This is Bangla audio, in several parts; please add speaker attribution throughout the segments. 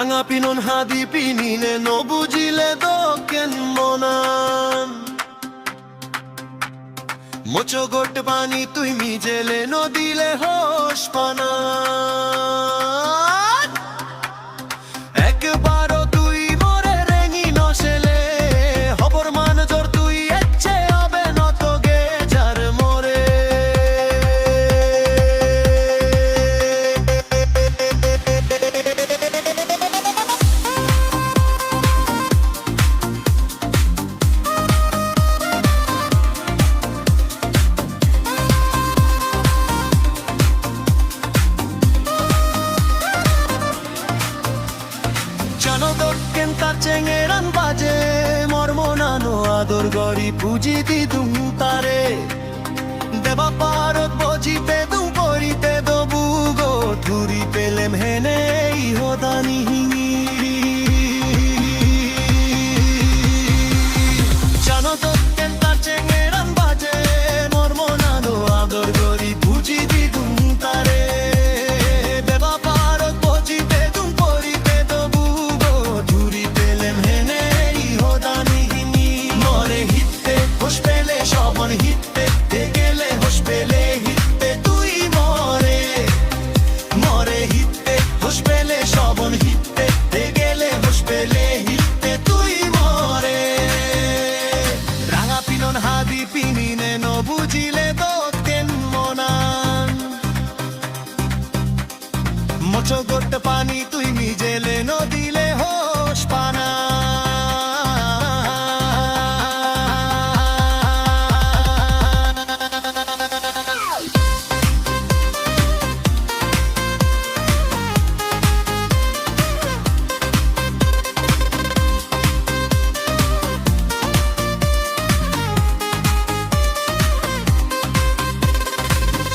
Speaker 1: রাঙা পিনন হাদি পিনিনে নবুজিলে দোকেন মনান মোচো গোট পানি তুই মিজেলে নদিলে হোস পানা একবারও তুই মরে রেঙি নসেলে হবর মান জোর তুই এচ্ছে হবে নত গে যার মরে তার চেঙেরান বাজে মর্মনানো আদর গরি পুজি দিদুম তারে দেবা পারত বজিতে দুম করিতে দবু গো ধুরি পেলেম হেনে ইহদানি হিঙি জানো তো তার চেঙেরান বাজে মর্মনানো আদর গরি পুজি দিদুম তারে মোচো গোট পানি তুই মিজেলে নদিলে হোস পানা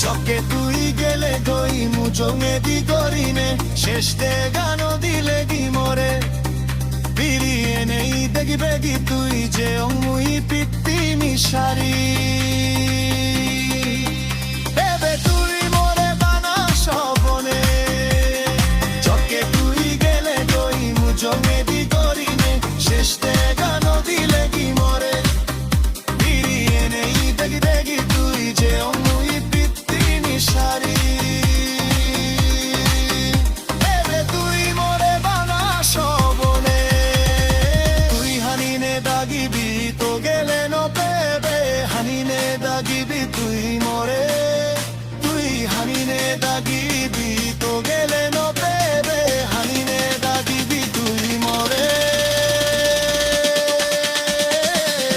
Speaker 1: চকে তুই গেলে গই মুচঙে দি করিনে শেষ দে গান দিলে গি মরে ফিরিয়ে নেই দেখবে কি তুই যে মুই পিত্তি মিশারি এবে তুই মরে বানা সপনে চকে তুই গেলে গই মুচঙে দি করিনে শেষ দে গান দিলে কি মরে ফিরিয়ে নেই দেখবে কি তুই যে মুই পিত্তি মিশারি তুই মরে তুই হানিনে দাগিবি তো গেলে ন পেবে হানিনে দাগিবি তুই মরে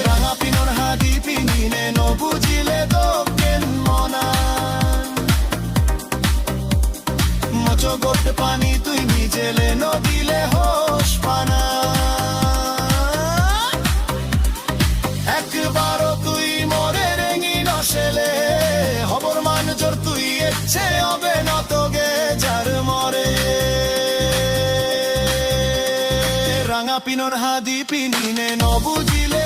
Speaker 1: রাঙা পিনন হাদি পিনিনে ন বুঝিলে দোকেন মনান মোচো গোট পানি তুই মিজেলে নদিলে হোস পানা একবারও তুই মরে রেঙি নসেলে হবর মান জোর তুই এচ্ছে হবে নত গে যার মরে রাঙা পিনন হাদি পিনিনে ন বুঝিলে